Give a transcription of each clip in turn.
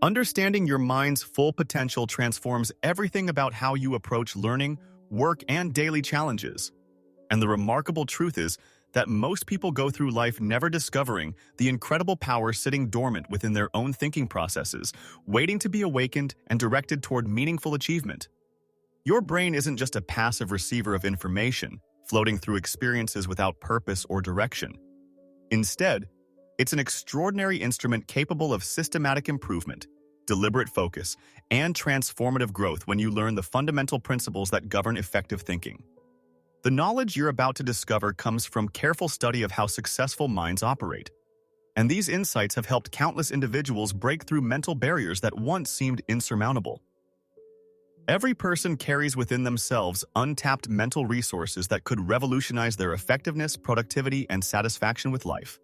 Understanding your mind's full potential transforms everything about how you approach learning, work, and daily challenges. And the remarkable truth is that most people go through life never discovering the incredible power sitting dormant within their own thinking processes, waiting to be awakened and directed toward meaningful achievement. Your brain isn't just a passive receiver of information, floating through experiences without purpose or direction. Instead, it's an extraordinary instrument capable of systematic improvement, deliberate focus, and transformative growth when you learn the fundamental principles that govern effective thinking. The knowledge you're about to discover comes from careful study of how successful minds operate. And these insights have helped countless individuals break through mental barriers that once seemed insurmountable. Every person carries within themselves untapped mental resources that could revolutionize their effectiveness, productivity, and satisfaction with life.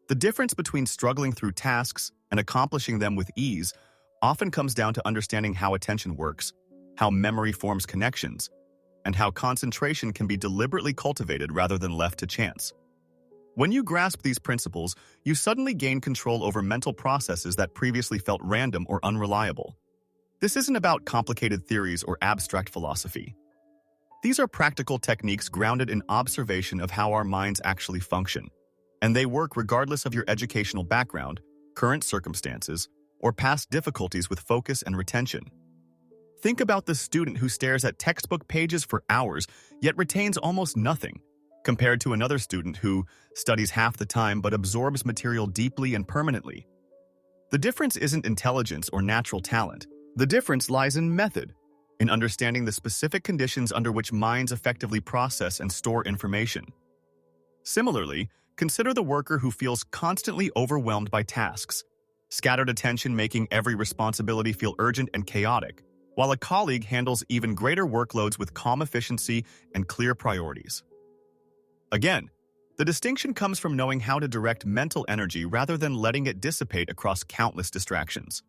The difference between struggling through tasks and accomplishing them with ease often comes down to understanding how attention works, how memory forms connections, and how concentration can be deliberately cultivated rather than left to chance. When you grasp these principles, you suddenly gain control over mental processes that previously felt random or unreliable. This isn't about complicated theories or abstract philosophy. These are practical techniques grounded in observation of how our minds actually function, and they work regardless of your educational background, current circumstances, or past difficulties with focus and retention. Think about the student who stares at textbook pages for hours, yet retains almost nothing, compared to another student who studies half the time but absorbs material deeply and permanently. The difference isn't intelligence or natural talent. The difference lies in method, in understanding the specific conditions under which minds effectively process and store information. Similarly, consider the worker who feels constantly overwhelmed by tasks, scattered attention making every responsibility feel urgent and chaotic, while a colleague handles even greater workloads with calm efficiency and clear priorities. Again, the distinction comes from knowing how to direct mental energy rather than letting it dissipate across countless distractions.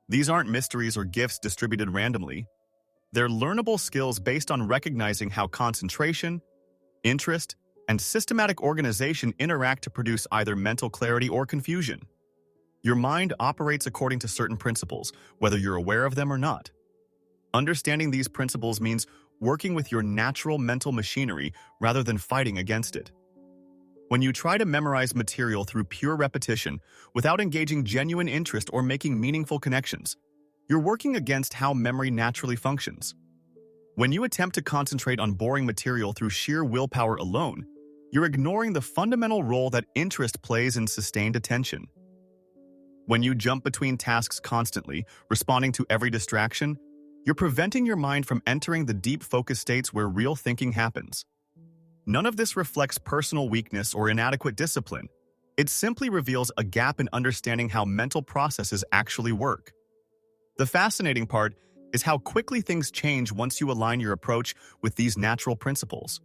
These aren't mysteries or gifts distributed randomly. They're learnable skills based on recognizing how concentration, interest, and systematic organization interact to produce either mental clarity or confusion. Your mind operates according to certain principles, whether you're aware of them or not. Understanding these principles means working with your natural mental machinery rather than fighting against it. When you try to memorize material through pure repetition, without engaging genuine interest or making meaningful connections, you're working against how memory naturally functions. When you attempt to concentrate on boring material through sheer willpower alone, you're ignoring the fundamental role that interest plays in sustained attention. When you jump between tasks constantly, responding to every distraction, you're preventing your mind from entering the deep focus states where real thinking happens. None of this reflects personal weakness or inadequate discipline. It simply reveals a gap in understanding how mental processes actually work. The fascinating part is how quickly things change once you align your approach with these natural principles.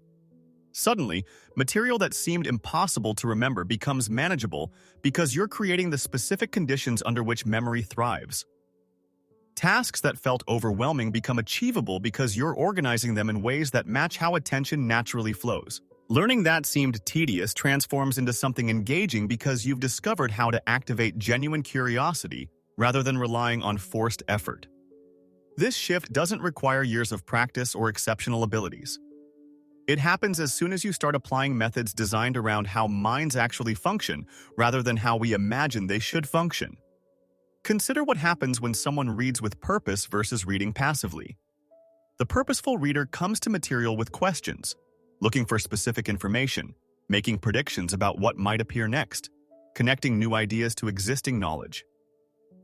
Suddenly, material that seemed impossible to remember becomes manageable because you're creating the specific conditions under which memory thrives. Tasks that felt overwhelming become achievable because you're organizing them in ways that match how attention naturally flows. Learning that seemed tedious transforms into something engaging because you've discovered how to activate genuine curiosity rather than relying on forced effort. This shift doesn't require years of practice or exceptional abilities. It happens as soon as you start applying methods designed around how minds actually function rather than how we imagine they should function. Consider what happens when someone reads with purpose versus reading passively. The purposeful reader comes to material with questions, looking for specific information, making predictions about what might appear next, connecting new ideas to existing knowledge.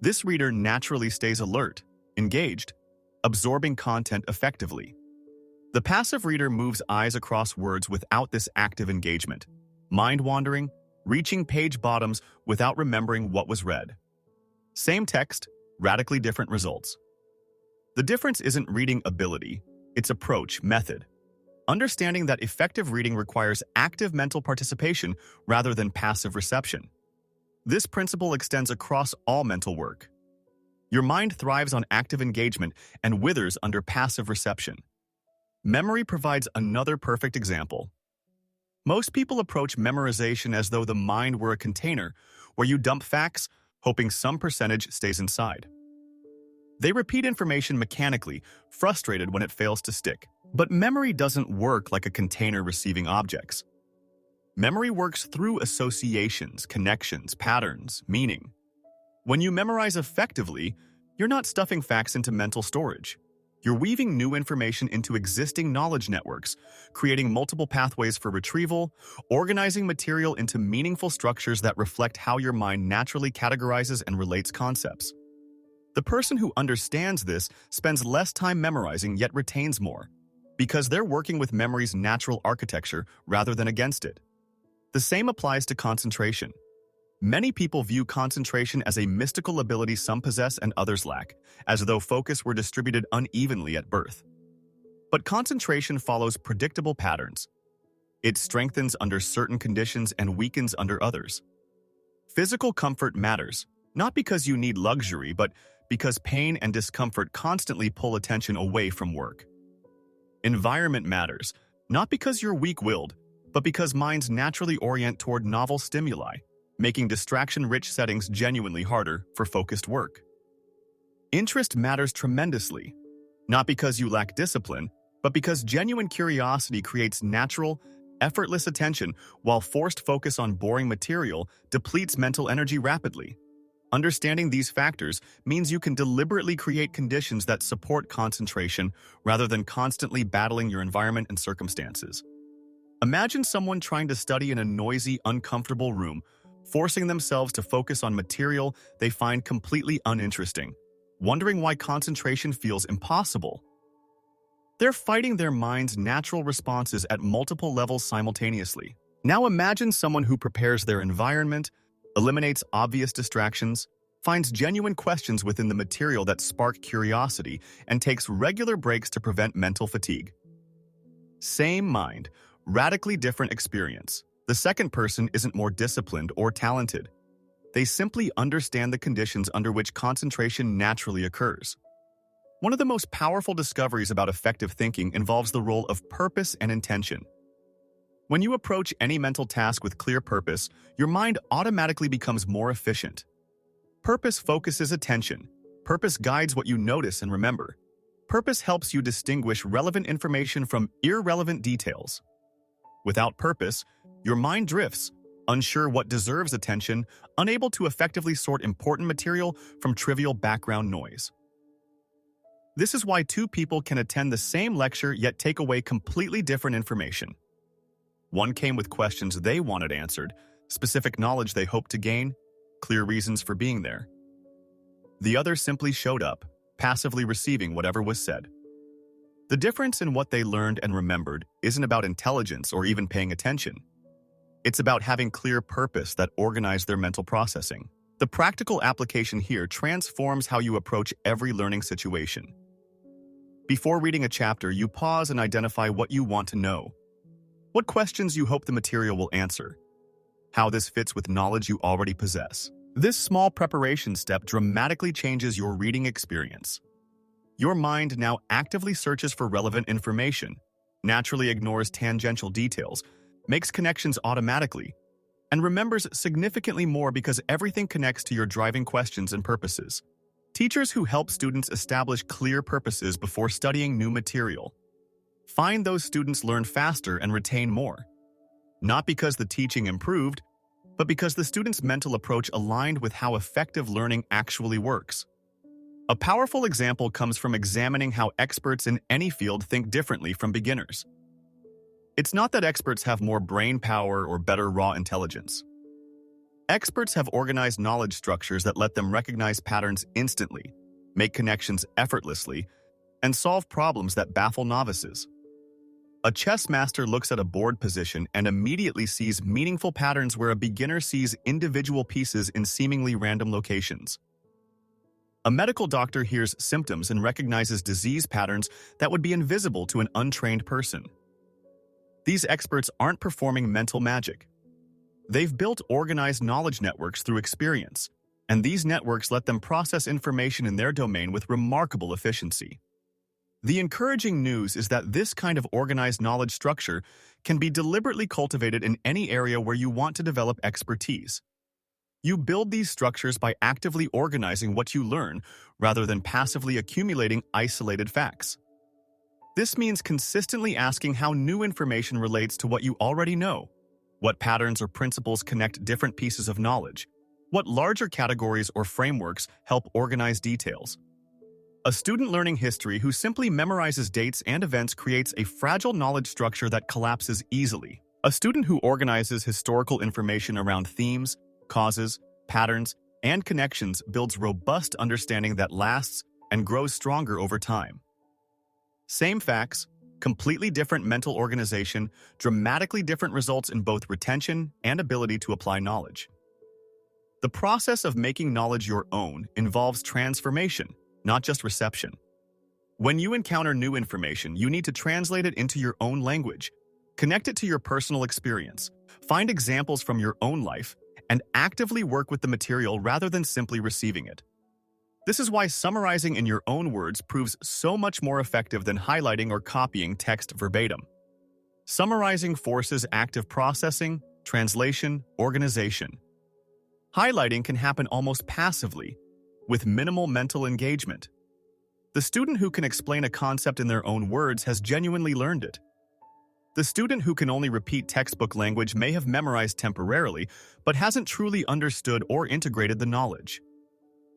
This reader naturally stays alert, engaged, absorbing content effectively. The passive reader moves eyes across words without this active engagement, mind-wandering, reaching page bottoms without remembering what was read. Same text, radically different results. The difference isn't reading ability, it's approach, method. Understanding that effective reading requires active mental participation rather than passive reception. This principle extends across all mental work. Your mind thrives on active engagement and withers under passive reception. Memory provides another perfect example. Most people approach memorization as though the mind were a container where you dump facts, hoping some percentage stays inside. They repeat information mechanically, frustrated when it fails to stick. But memory doesn't work like a container receiving objects. Memory works through associations, connections, patterns, meaning. When you memorize effectively, you're not stuffing facts into mental storage. You're weaving new information into existing knowledge networks, creating multiple pathways for retrieval, organizing material into meaningful structures that reflect how your mind naturally categorizes and relates concepts. The person who understands this spends less time memorizing yet retains more, because they're working with memory's natural architecture rather than against it. The same applies to concentration. Many people view concentration as a mystical ability some possess and others lack, as though focus were distributed unevenly at birth. But concentration follows predictable patterns. It strengthens under certain conditions and weakens under others. Physical comfort matters, not because you need luxury, but because pain and discomfort constantly pull attention away from work. Environment matters, not because you're weak-willed, but because minds naturally orient toward novel stimuli, making distraction-rich settings genuinely harder for focused work. Interest matters tremendously, not because you lack discipline, but because genuine curiosity creates natural, effortless attention, while forced focus on boring material depletes mental energy rapidly. Understanding these factors means you can deliberately create conditions that support concentration rather than constantly battling your environment and circumstances. Imagine someone trying to study in a noisy, uncomfortable room, forcing themselves to focus on material they find completely uninteresting, wondering why concentration feels impossible. They're fighting their mind's natural responses at multiple levels simultaneously. Now imagine someone who prepares their environment, eliminates obvious distractions, finds genuine questions within the material that spark curiosity, and takes regular breaks to prevent mental fatigue. Same mind, radically different experience. The second person isn't more disciplined or talented. They simply understand the conditions under which concentration naturally occurs. One of the most powerful discoveries about effective thinking involves the role of purpose and intention. When you approach any mental task with clear purpose, your mind automatically becomes more efficient. Purpose focuses attention. Purpose guides what you notice and remember. Purpose helps you distinguish relevant information from irrelevant details. Without purpose, your mind drifts, unsure what deserves attention, unable to effectively sort important material from trivial background noise. This is why two people can attend the same lecture yet take away completely different information. One came with questions they wanted answered, specific knowledge they hoped to gain, clear reasons for being there. The other simply showed up, passively receiving whatever was said. The difference in what they learned and remembered isn't about intelligence or even paying attention. It's about having clear purpose that organized their mental processing. The practical application here transforms how you approach every learning situation. Before reading a chapter, you pause and identify what you want to know. What questions you hope the material will answer. How this fits with knowledge you already possess. This small preparation step dramatically changes your reading experience. Your mind now actively searches for relevant information, naturally ignores tangential details, makes connections automatically, and remembers significantly more because everything connects to your driving questions and purposes. Teachers who help students establish clear purposes before studying new material find those students learn faster and retain more. Not because the teaching improved, but because the student's mental approach aligned with how effective learning actually works. A powerful example comes from examining how experts in any field think differently from beginners. It's not that experts have more brain power or better raw intelligence. Experts have organized knowledge structures that let them recognize patterns instantly, make connections effortlessly, and solve problems that baffle novices. A chess master looks at a board position and immediately sees meaningful patterns where a beginner sees individual pieces in seemingly random locations. A medical doctor hears symptoms and recognizes disease patterns that would be invisible to an untrained person. These experts aren't performing mental magic. They've built organized knowledge networks through experience, and these networks let them process information in their domain with remarkable efficiency. The encouraging news is that this kind of organized knowledge structure can be deliberately cultivated in any area where you want to develop expertise. You build these structures by actively organizing what you learn rather than passively accumulating isolated facts. This means consistently asking how new information relates to what you already know, what patterns or principles connect different pieces of knowledge, what larger categories or frameworks help organize details. A student learning history who simply memorizes dates and events creates a fragile knowledge structure that collapses easily. A student who organizes historical information around themes, causes, patterns, and connections builds robust understanding that lasts and grows stronger over time. Same facts, completely different mental organization, dramatically different results in both retention and ability to apply knowledge. The process of making knowledge your own involves transformation, not just reception. When you encounter new information, you need to translate it into your own language, connect it to your personal experience, find examples from your own life, and actively work with the material rather than simply receiving it. This is why summarizing in your own words proves so much more effective than highlighting or copying text verbatim. Summarizing forces active processing, translation, organization. Highlighting can happen almost passively, with minimal mental engagement. The student who can explain a concept in their own words has genuinely learned it. The student who can only repeat textbook language may have memorized temporarily, but hasn't truly understood or integrated the knowledge.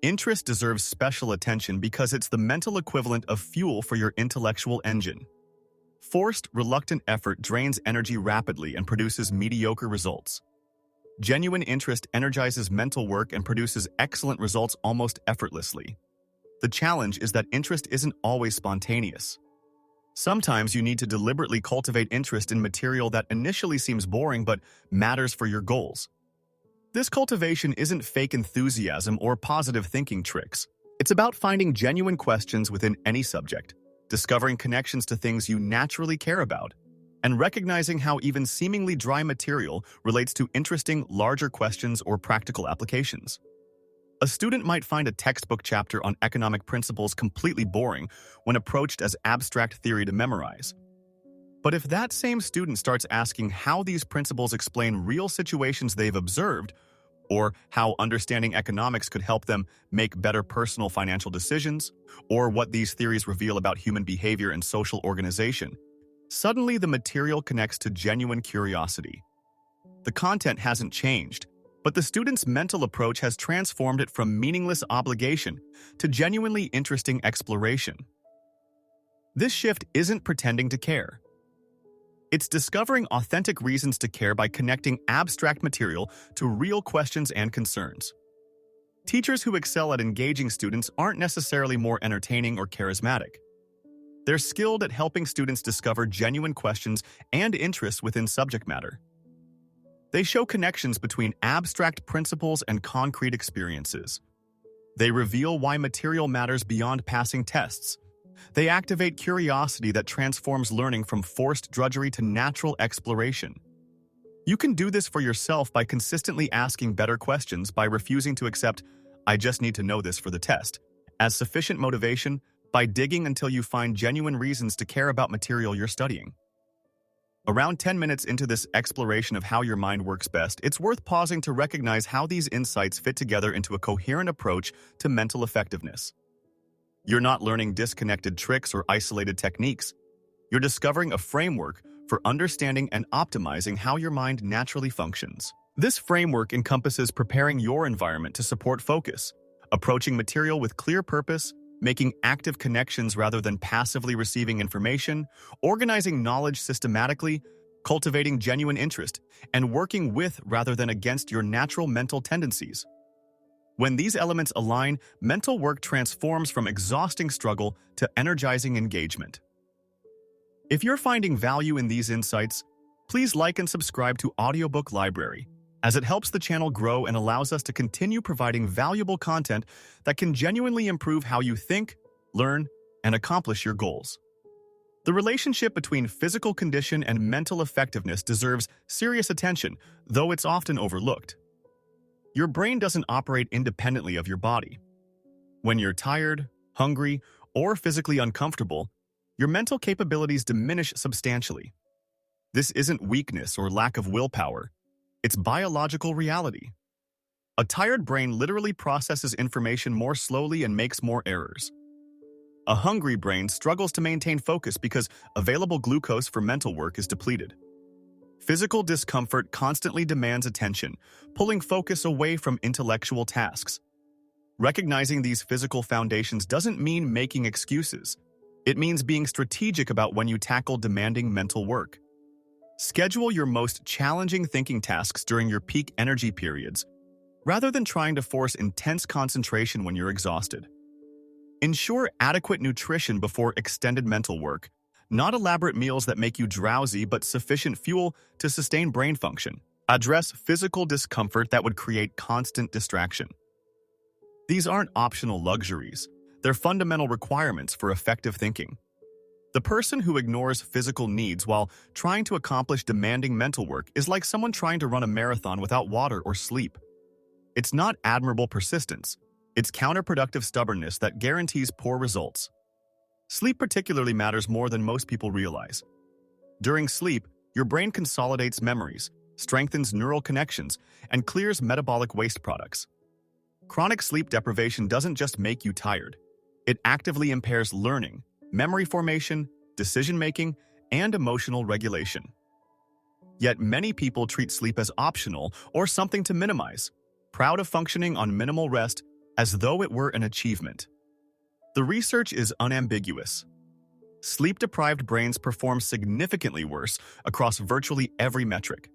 Interest deserves special attention because it's the mental equivalent of fuel for your intellectual engine. Forced, reluctant effort drains energy rapidly and produces mediocre results. Genuine interest energizes mental work and produces excellent results almost effortlessly. The challenge is that interest isn't always spontaneous. Sometimes you need to deliberately cultivate interest in material that initially seems boring but matters for your goals. This cultivation isn't fake enthusiasm or positive thinking tricks. It's about finding genuine questions within any subject, discovering connections to things you naturally care about, and recognizing how even seemingly dry material relates to interesting, larger questions or practical applications. A student might find a textbook chapter on economic principles completely boring when approached as abstract theory to memorize. But if that same student starts asking how these principles explain real situations they've observed, or how understanding economics could help them make better personal financial decisions, or what these theories reveal about human behavior and social organization, suddenly the material connects to genuine curiosity. The content hasn't changed, but the student's mental approach has transformed it from meaningless obligation to genuinely interesting exploration. This shift isn't pretending to care. It's discovering authentic reasons to care by connecting abstract material to real questions and concerns. Teachers who excel at engaging students aren't necessarily more entertaining or charismatic. They're skilled at helping students discover genuine questions and interests within subject matter. They show connections between abstract principles and concrete experiences. They reveal why material matters beyond passing tests. They activate curiosity that transforms learning from forced drudgery to natural exploration. You can do this for yourself by consistently asking better questions, by refusing to accept, "I just need to know this for the test," as sufficient motivation, by digging until you find genuine reasons to care about material you're studying. Around 10 minutes into this exploration of how your mind works best, it's worth pausing to recognize how these insights fit together into a coherent approach to mental effectiveness. You're not learning disconnected tricks or isolated techniques. You're discovering a framework for understanding and optimizing how your mind naturally functions. This framework encompasses preparing your environment to support focus, approaching material with clear purpose, making active connections rather than passively receiving information, organizing knowledge systematically, cultivating genuine interest, and working with rather than against your natural mental tendencies. When these elements align, mental work transforms from exhausting struggle to energizing engagement. If you're finding value in these insights, please like and subscribe to Audiobook Library, as it helps the channel grow and allows us to continue providing valuable content that can genuinely improve how you think, learn, and accomplish your goals. The relationship between physical condition and mental effectiveness deserves serious attention, though it's often overlooked. Your brain doesn't operate independently of your body. When you're tired, hungry, or physically uncomfortable, your mental capabilities diminish substantially. This isn't weakness or lack of willpower. It's biological reality. A tired brain literally processes information more slowly and makes more errors. A hungry brain struggles to maintain focus because available glucose for mental work is depleted. Physical discomfort constantly demands attention, pulling focus away from intellectual tasks. Recognizing these physical foundations doesn't mean making excuses. It means being strategic about when you tackle demanding mental work. Schedule your most challenging thinking tasks during your peak energy periods, rather than trying to force intense concentration when you're exhausted. Ensure adequate nutrition before extended mental work, not elaborate meals that make you drowsy but sufficient fuel to sustain brain function. Address physical discomfort that would create constant distraction. These aren't optional luxuries. They're fundamental requirements for effective thinking. The person who ignores physical needs while trying to accomplish demanding mental work is like someone trying to run a marathon without water or sleep. It's not admirable persistence. It's counterproductive stubbornness that guarantees poor results. Sleep particularly matters more than most people realize. During sleep, your brain consolidates memories, strengthens neural connections, and clears metabolic waste products. Chronic sleep deprivation doesn't just make you tired. It actively impairs learning, memory formation, decision-making, and emotional regulation. Yet many people treat sleep as optional or something to minimize, proud of functioning on minimal rest as though it were an achievement. The research is unambiguous. Sleep-deprived brains perform significantly worse across virtually every metric.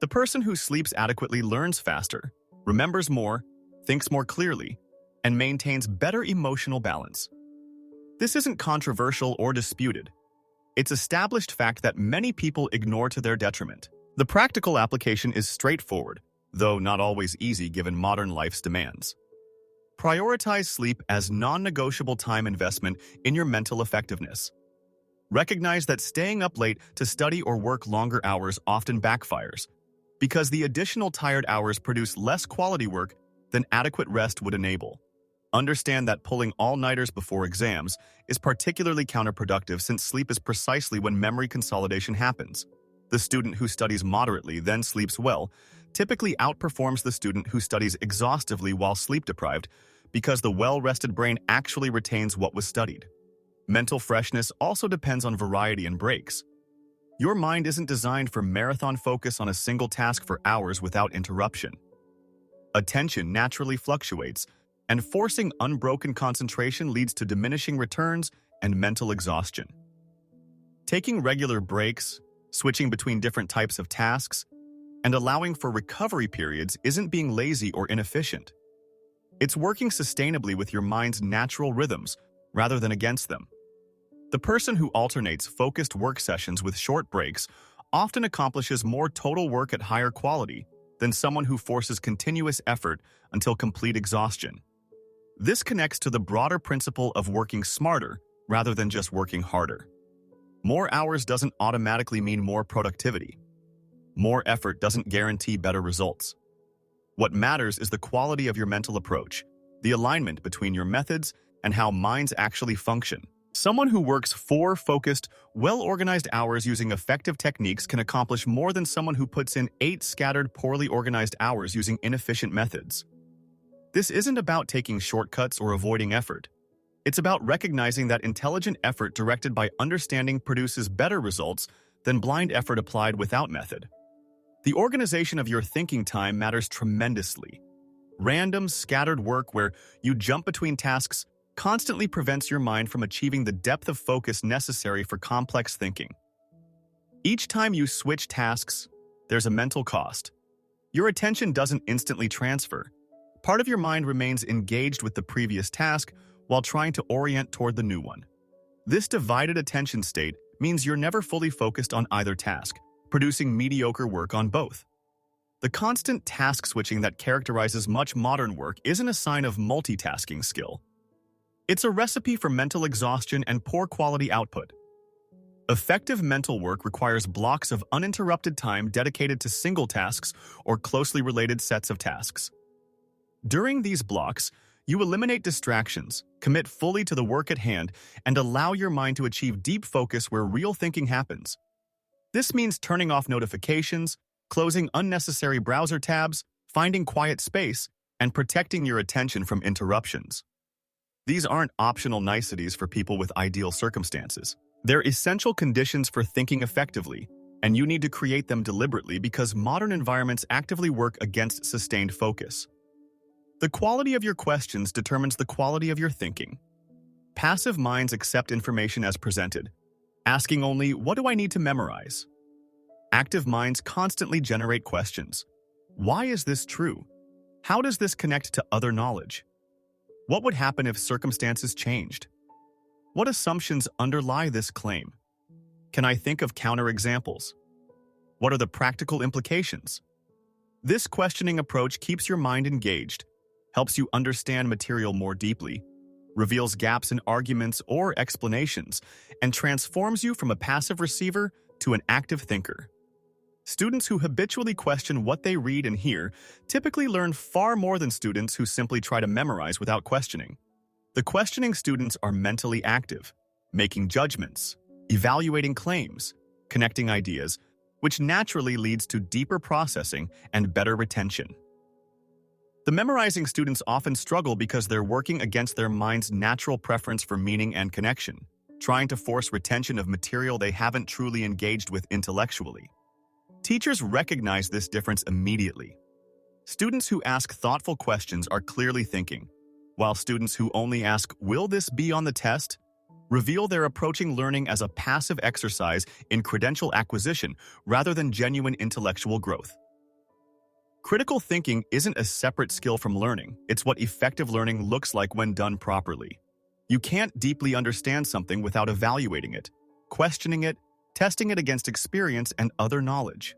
The person who sleeps adequately learns faster, remembers more, thinks more clearly, and maintains better emotional balance. This isn't controversial or disputed. It's established fact that many people ignore to their detriment. The practical application is straightforward, though not always easy given modern life's demands. Prioritize sleep as non-negotiable time investment in your mental effectiveness. Recognize that staying up late to study or work longer hours often backfires, because the additional tired hours produce less quality work than adequate rest would enable. Understand that pulling all-nighters before exams is particularly counterproductive since sleep is precisely when memory consolidation happens. The student who studies moderately then sleeps well typically outperforms the student who studies exhaustively while sleep-deprived because the well-rested brain actually retains what was studied. Mental freshness also depends on variety and breaks. Your mind isn't designed for marathon focus on a single task for hours without interruption. Attention naturally fluctuates, and forcing unbroken concentration leads to diminishing returns and mental exhaustion. Taking regular breaks, switching between different types of tasks, and allowing for recovery periods isn't being lazy or inefficient. It's working sustainably with your mind's natural rhythms rather than against them. The person who alternates focused work sessions with short breaks often accomplishes more total work at higher quality than someone who forces continuous effort until complete exhaustion. This connects to the broader principle of working smarter rather than just working harder. More hours doesn't automatically mean more productivity. More effort doesn't guarantee better results. What matters is the quality of your mental approach, the alignment between your methods and how minds actually function. Someone who works 4 focused, well-organized hours using effective techniques can accomplish more than someone who puts in 8 scattered, poorly organized hours using inefficient methods. This isn't about taking shortcuts or avoiding effort. It's about recognizing that intelligent effort directed by understanding produces better results than blind effort applied without method. The organization of your thinking time matters tremendously. Random, scattered work where you jump between tasks constantly prevents your mind from achieving the depth of focus necessary for complex thinking. Each time you switch tasks, there's a mental cost. Your attention doesn't instantly transfer. Part of your mind remains engaged with the previous task while trying to orient toward the new one. This divided attention state means you're never fully focused on either task, producing mediocre work on both. The constant task switching that characterizes much modern work isn't a sign of multitasking skill. It's a recipe for mental exhaustion and poor quality output. Effective mental work requires blocks of uninterrupted time dedicated to single tasks or closely related sets of tasks. During these blocks, you eliminate distractions, commit fully to the work at hand, and allow your mind to achieve deep focus where real thinking happens. This means turning off notifications, closing unnecessary browser tabs, finding quiet space, and protecting your attention from interruptions. These aren't optional niceties for people with ideal circumstances. They're essential conditions for thinking effectively, and you need to create them deliberately because modern environments actively work against sustained focus. The quality of your questions determines the quality of your thinking. Passive minds accept information as presented, asking only, "What do I need to memorize?" Active minds constantly generate questions. Why is this true? How does this connect to other knowledge? What would happen if circumstances changed? What assumptions underlie this claim? Can I think of counterexamples? What are the practical implications? This questioning approach keeps your mind engaged, helps you understand material more deeply, reveals gaps in arguments or explanations, and transforms you from a passive receiver to an active thinker. Students who habitually question what they read and hear typically learn far more than students who simply try to memorize without questioning. The questioning students are mentally active, making judgments, evaluating claims, connecting ideas, which naturally leads to deeper processing and better retention. The memorizing students often struggle because they're working against their mind's natural preference for meaning and connection, trying to force retention of material they haven't truly engaged with intellectually. Teachers recognize this difference immediately. Students who ask thoughtful questions are clearly thinking, while students who only ask, "Will this be on the test?" reveal they're approaching learning as a passive exercise in credential acquisition rather than genuine intellectual growth. Critical thinking isn't a separate skill from learning. It's what effective learning looks like when done properly. You can't deeply understand something without evaluating it, questioning it, testing it against experience and other knowledge.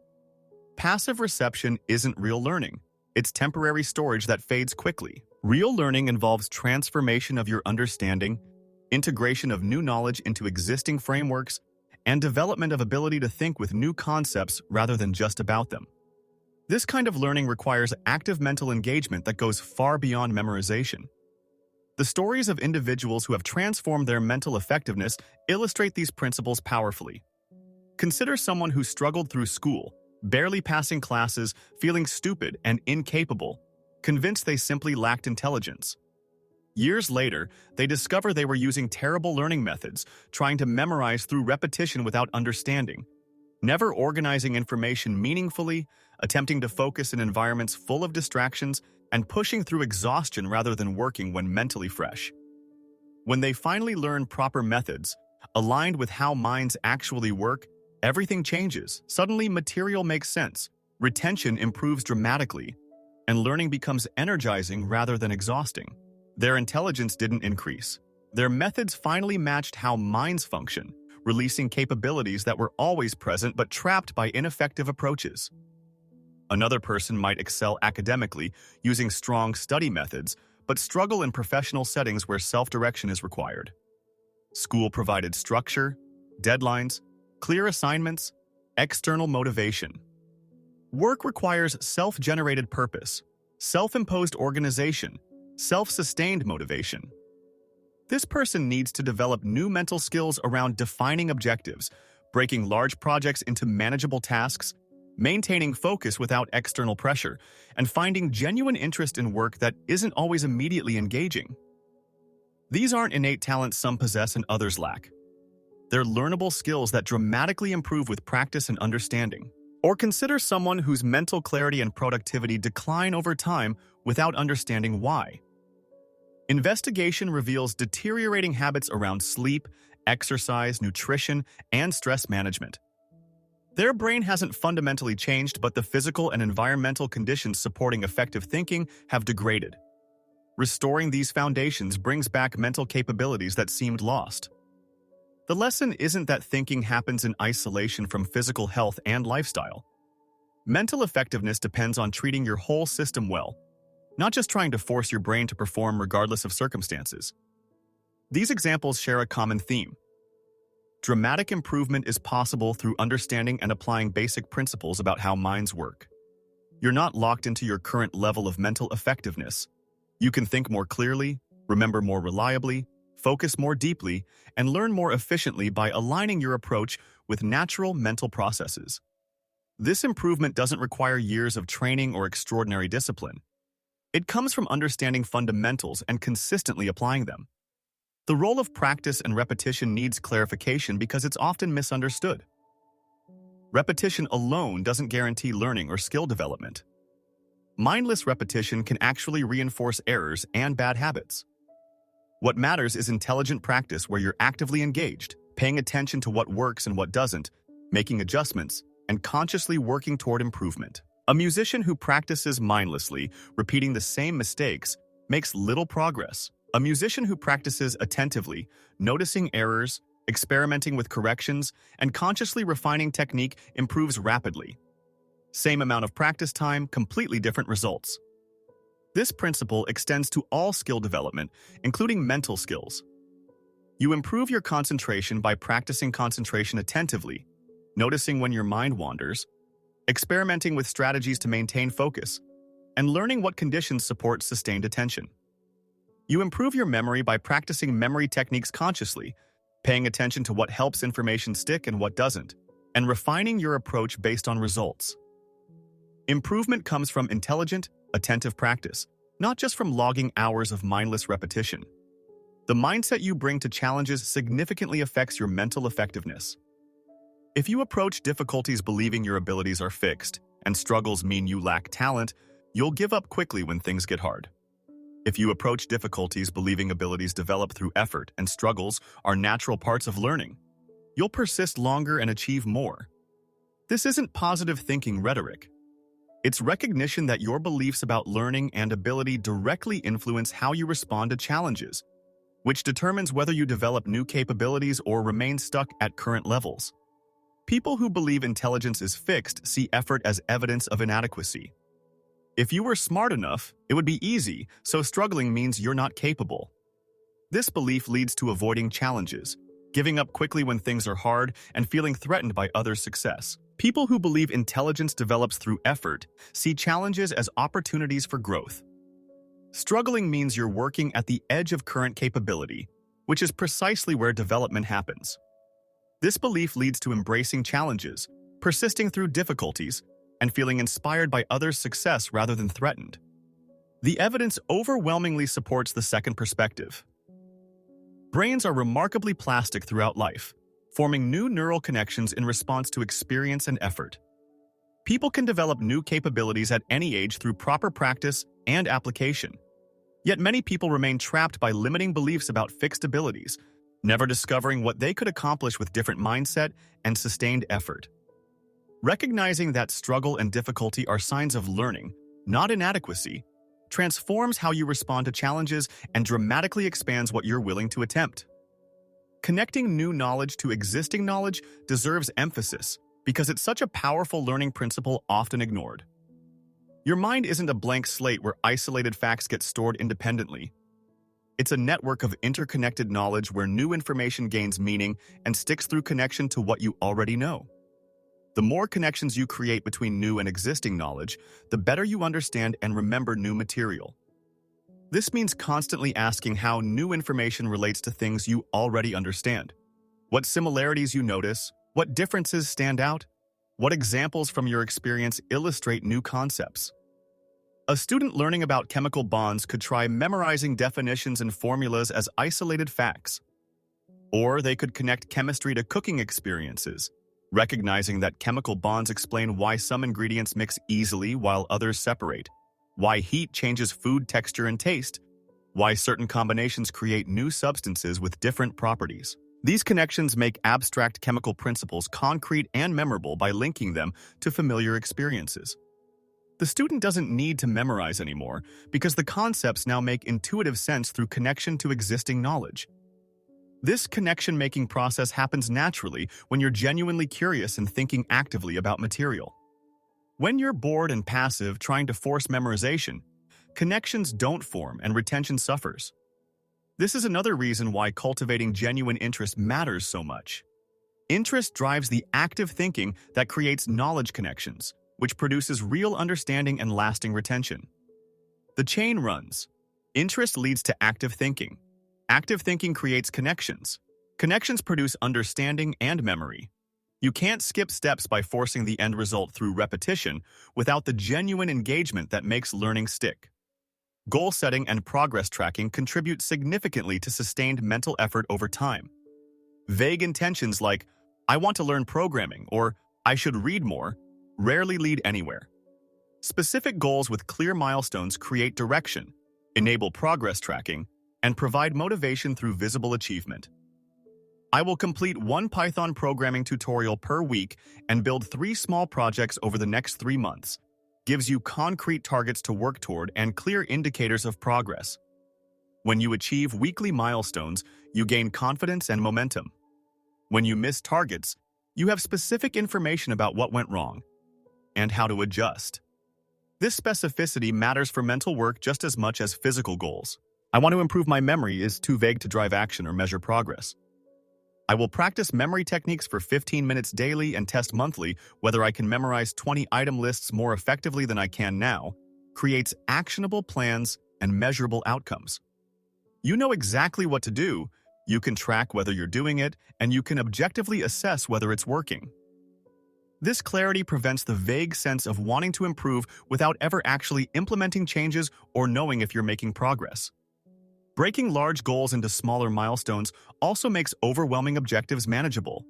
Passive reception isn't real learning. It's temporary storage that fades quickly. Real learning involves transformation of your understanding, integration of new knowledge into existing frameworks, and development of ability to think with new concepts rather than just about them. This kind of learning requires active mental engagement that goes far beyond memorization. The stories of individuals who have transformed their mental effectiveness illustrate these principles powerfully. Consider someone who struggled through school, barely passing classes, feeling stupid and incapable, convinced they simply lacked intelligence. Years later, they discover they were using terrible learning methods, trying to memorize through repetition without understanding, never organizing information meaningfully, attempting to focus in environments full of distractions, and pushing through exhaustion rather than working when mentally fresh. When they finally learn proper methods, aligned with how minds actually work, everything changes. Suddenly, material makes sense, retention improves dramatically, and learning becomes energizing rather than exhausting. Their intelligence didn't increase. Their methods finally matched how minds function, releasing capabilities that were always present but trapped by ineffective approaches. Another person might excel academically using strong study methods, but struggle in professional settings where self-direction is required. School provided structure, deadlines, clear assignments, external motivation. Work requires self-generated purpose, self-imposed organization, self-sustained motivation. This person needs to develop new mental skills around defining objectives, breaking large projects into manageable tasks, maintaining focus without external pressure, and finding genuine interest in work that isn't always immediately engaging. These aren't innate talents some possess and others lack. They're learnable skills that dramatically improve with practice and understanding. Or consider someone whose mental clarity and productivity decline over time without understanding why. Investigation reveals deteriorating habits around sleep, exercise, nutrition, and stress management. Their brain hasn't fundamentally changed, but the physical and environmental conditions supporting effective thinking have degraded. Restoring these foundations brings back mental capabilities that seemed lost. The lesson isn't that thinking happens in isolation from physical health and lifestyle. Mental effectiveness depends on treating your whole system well, not just trying to force your brain to perform regardless of circumstances. These examples share a common theme. Dramatic improvement is possible through understanding and applying basic principles about how minds work. You're not locked into your current level of mental effectiveness. You can think more clearly, remember more reliably, focus more deeply, and learn more efficiently by aligning your approach with natural mental processes. This improvement doesn't require years of training or extraordinary discipline. It comes from understanding fundamentals and consistently applying them. The role of practice and repetition needs clarification because it's often misunderstood. Repetition alone doesn't guarantee learning or skill development. Mindless repetition can actually reinforce errors and bad habits. What matters is intelligent practice where you're actively engaged, paying attention to what works and what doesn't, making adjustments, and consciously working toward improvement. A musician who practices mindlessly, repeating the same mistakes, makes little progress. A musician who practices attentively, noticing errors, experimenting with corrections, and consciously refining technique improves rapidly. Same amount of practice time, completely different results. This principle extends to all skill development, including mental skills. You improve your concentration by practicing concentration attentively, noticing when your mind wanders, experimenting with strategies to maintain focus, and learning what conditions support sustained attention. You improve your memory by practicing memory techniques consciously, paying attention to what helps information stick and what doesn't, and refining your approach based on results. Improvement comes from intelligent, attentive practice, not just from logging hours of mindless repetition. The mindset you bring to challenges significantly affects your mental effectiveness. If you approach difficulties believing your abilities are fixed and struggles mean you lack talent, you'll give up quickly when things get hard. If you approach difficulties believing abilities develop through effort and struggles are natural parts of learning, you'll persist longer and achieve more. This isn't positive thinking rhetoric. It's recognition that your beliefs about learning and ability directly influence how you respond to challenges, which determines whether you develop new capabilities or remain stuck at current levels. People who believe intelligence is fixed see effort as evidence of inadequacy. If you were smart enough, it would be easy, so struggling means you're not capable. This belief leads to avoiding challenges, giving up quickly when things are hard, and feeling threatened by others' success. People who believe intelligence develops through effort see challenges as opportunities for growth. Struggling means you're working at the edge of current capability, which is precisely where development happens. This belief leads to embracing challenges, persisting through difficulties, and feeling inspired by others' success rather than threatened. The evidence overwhelmingly supports the second perspective. Brains are remarkably plastic throughout life, forming new neural connections in response to experience and effort. People can develop new capabilities at any age through proper practice and application. Yet many people remain trapped by limiting beliefs about fixed abilities, never discovering what they could accomplish with different mindset and sustained effort. Recognizing that struggle and difficulty are signs of learning, not inadequacy, transforms how you respond to challenges and dramatically expands what you're willing to attempt. Connecting new knowledge to existing knowledge deserves emphasis because it's such a powerful learning principle often ignored. Your mind isn't a blank slate where isolated facts get stored independently. It's a network of interconnected knowledge where new information gains meaning and sticks through connection to what you already know. The more connections you create between new and existing knowledge, the better you understand and remember new material. This means constantly asking how new information relates to things you already understand. What similarities you notice, what differences stand out, what examples from your experience illustrate new concepts. A student learning about chemical bonds could try memorizing definitions and formulas as isolated facts. Or they could connect chemistry to cooking experiences, recognizing that chemical bonds explain why some ingredients mix easily while others separate, why heat changes food texture and taste, why certain combinations create new substances with different properties. These connections make abstract chemical principles concrete and memorable by linking them to familiar experiences. The student doesn't need to memorize anymore because the concepts now make intuitive sense through connection to existing knowledge. This connection-making process happens naturally when you're genuinely curious and thinking actively about material. When you're bored and passive trying to force memorization, connections don't form and retention suffers. This is another reason why cultivating genuine interest matters so much. Interest drives the active thinking that creates knowledge connections, which produces real understanding and lasting retention. The chain runs. Interest leads to active thinking. Active thinking creates connections. Connections produce understanding and memory. You can't skip steps by forcing the end result through repetition without the genuine engagement that makes learning stick. Goal setting and progress tracking contribute significantly to sustained mental effort over time. Vague intentions like, "I want to learn programming" or "I should read more" rarely lead anywhere. Specific goals with clear milestones create direction, enable progress tracking, and provide motivation through visible achievement. "I will complete one Python programming tutorial per week and build 3 small projects over the next 3 months" gives you concrete targets to work toward and clear indicators of progress. When you achieve weekly milestones, you gain confidence and momentum. When you miss targets, you have specific information about what went wrong and how to adjust. This specificity matters for mental work just as much as physical goals. "I want to improve my memory" is too vague to drive action or measure progress. "I will practice memory techniques for 15 minutes daily and test monthly whether I can memorize 20 item lists more effectively than I can now" creates actionable plans and measurable outcomes. You know exactly what to do, you can track whether you're doing it, and you can objectively assess whether it's working. This clarity prevents the vague sense of wanting to improve without ever actually implementing changes or knowing if you're making progress. Breaking large goals into smaller milestones also makes overwhelming objectives manageable.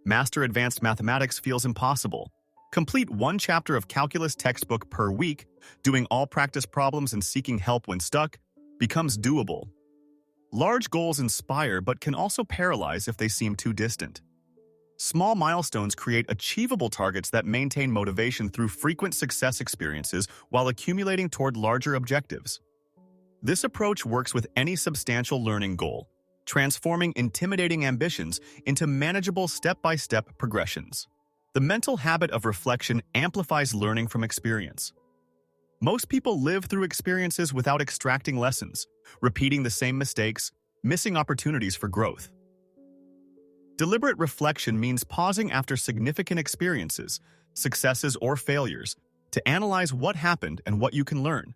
Master advanced mathematics feels impossible. Complete 1 chapter of calculus textbook per week, doing all practice problems and seeking help when stuck, becomes doable. Large goals inspire but can also paralyze if they seem too distant. Small milestones create achievable targets that maintain motivation through frequent success experiences while accumulating toward larger objectives. This approach works with any substantial learning goal, transforming intimidating ambitions into manageable step-by-step progressions. The mental habit of reflection amplifies learning from experience. Most people live through experiences without extracting lessons, repeating the same mistakes, missing opportunities for growth. Deliberate reflection means pausing after significant experiences, successes or failures, to analyze what happened and what you can learn.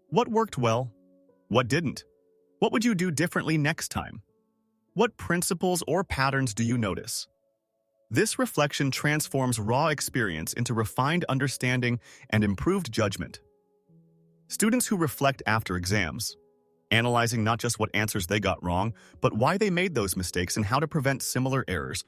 What worked well? What didn't? What would you do differently next time? What principles or patterns do you notice? This reflection transforms raw experience into refined understanding and improved judgment. Students who reflect after exams, analyzing not just what answers they got wrong, but why they made those mistakes and how to prevent similar errors,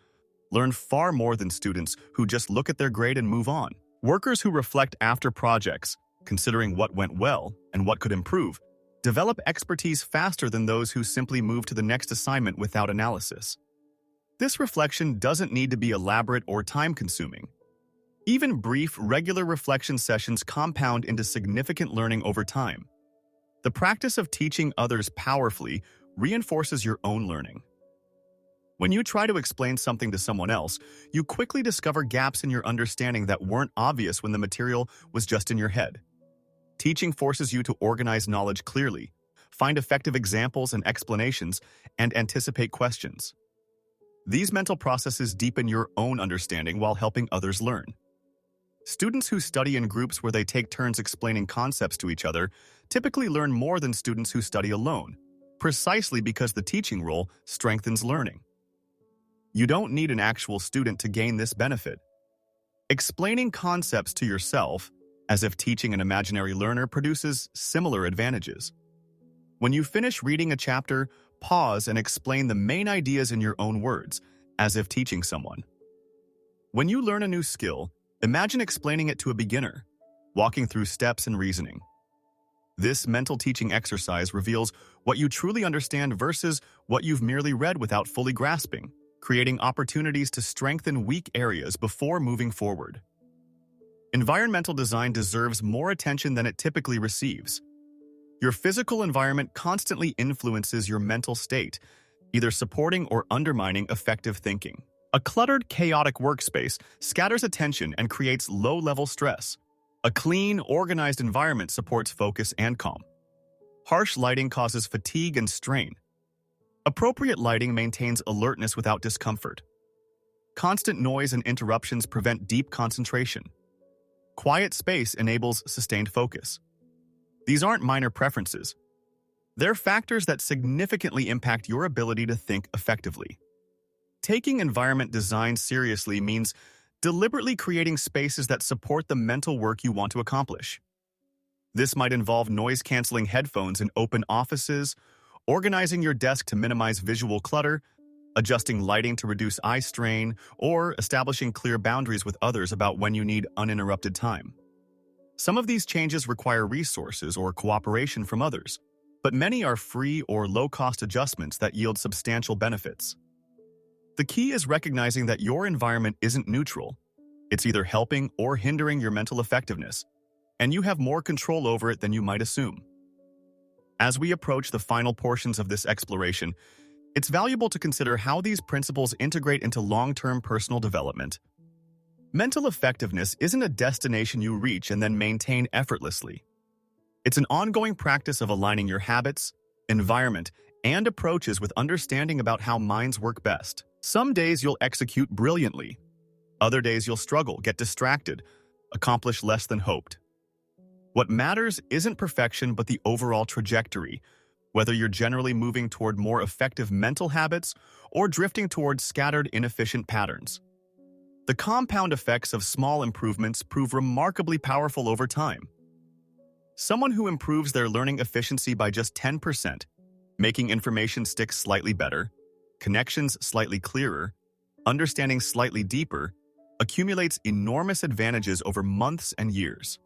learn far more than students who just look at their grade and move on. Workers who reflect after projects, considering what went well and what could improve, develop expertise faster than those who simply move to the next assignment without analysis. This reflection doesn't need to be elaborate or time-consuming. Even brief, regular reflection sessions compound into significant learning over time. The practice of teaching others powerfully reinforces your own learning. When you try to explain something to someone else, you quickly discover gaps in your understanding that weren't obvious when the material was just in your head. Teaching forces you to organize knowledge clearly, find effective examples and explanations, and anticipate questions. These mental processes deepen your own understanding while helping others learn. Students who study in groups where they take turns explaining concepts to each other typically learn more than students who study alone, precisely because the teaching role strengthens learning. You don't need an actual student to gain this benefit. Explaining concepts to yourself, as if teaching an imaginary learner, produces similar advantages. When you finish reading a chapter, pause and explain the main ideas in your own words, as if teaching someone. When you learn a new skill, imagine explaining it to a beginner, walking through steps and reasoning. This mental teaching exercise reveals what you truly understand versus what you've merely read without fully grasping, creating opportunities to strengthen weak areas before moving forward. Environmental design deserves more attention than it typically receives. Your physical environment constantly influences your mental state, either supporting or undermining effective thinking. A cluttered, chaotic workspace scatters attention and creates low-level stress. A clean, organized environment supports focus and calm. Harsh lighting causes fatigue and strain. Appropriate lighting maintains alertness without discomfort. Constant noise and interruptions prevent deep concentration. Quiet space enables sustained focus. These aren't minor preferences. They're factors that significantly impact your ability to think effectively. Taking environment design seriously means deliberately creating spaces that support the mental work you want to accomplish. This might involve noise-canceling headphones in open offices, organizing your desk to minimize visual clutter, adjusting lighting to reduce eye strain, or establishing clear boundaries with others about when you need uninterrupted time. Some of these changes require resources or cooperation from others, but many are free or low-cost adjustments that yield substantial benefits. The key is recognizing that your environment isn't neutral. It's either helping or hindering your mental effectiveness, and you have more control over it than you might assume. As we approach the final portions of this exploration, it's valuable to consider how these principles integrate into long-term personal development. Mental effectiveness isn't a destination you reach and then maintain effortlessly. It's an ongoing practice of aligning your habits, environment, and approaches with understanding about how minds work best. Some days you'll execute brilliantly. Other days you'll struggle, get distracted, accomplish less than hoped. What matters isn't perfection but the overall trajectory, whether you're generally moving toward more effective mental habits or drifting towards scattered, inefficient patterns. The compound effects of small improvements prove remarkably powerful over time. Someone who improves their learning efficiency by just 10%, making information stick slightly better, connections slightly clearer, understanding slightly deeper, accumulates enormous advantages over months and years.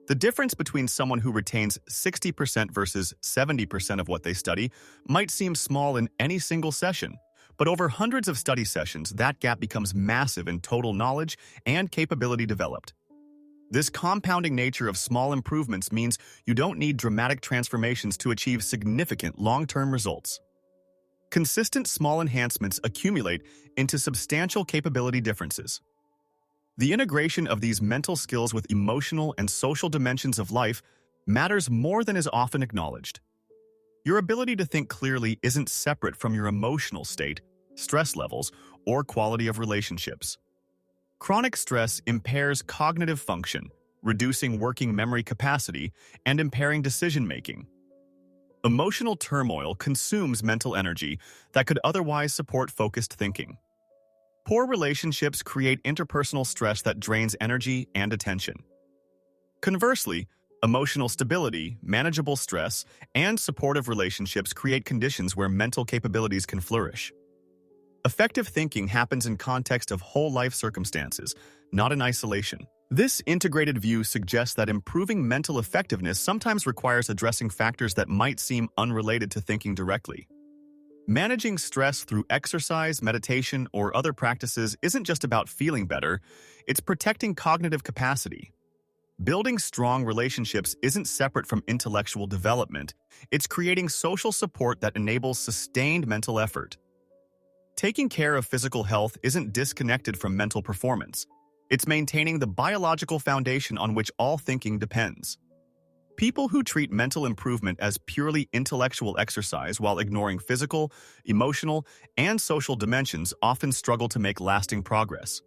The difference between someone who retains 60% versus 70% of what they study might seem small in any single session, but over hundreds of study sessions, that gap becomes massive in total knowledge and capability developed. This compounding nature of small improvements means you don't need dramatic transformations to achieve significant long-term results. Consistent small enhancements accumulate into substantial capability differences. The integration of these mental skills with emotional and social dimensions of life matters more than is often acknowledged. Your ability to think clearly isn't separate from your emotional state, stress levels, or quality of relationships. Chronic stress impairs cognitive function, reducing working memory capacity and impairing decision-making. Emotional turmoil consumes mental energy that could otherwise support focused thinking. Poor relationships create interpersonal stress that drains energy and attention. Conversely, emotional stability, manageable stress, and supportive relationships create conditions where mental capabilities can flourish. Effective thinking happens in context of whole life circumstances, not in isolation. This integrated view suggests that improving mental effectiveness sometimes requires addressing factors that might seem unrelated to thinking directly. Managing stress through exercise, meditation, or other practices isn't just about feeling better, it's protecting cognitive capacity. Building strong relationships isn't separate from intellectual development, it's creating social support that enables sustained mental effort. Taking care of physical health isn't disconnected from mental performance. It's maintaining the biological foundation on which all thinking depends. People who treat mental improvement as purely intellectual exercise while ignoring physical, emotional, and social dimensions often struggle to make lasting progress.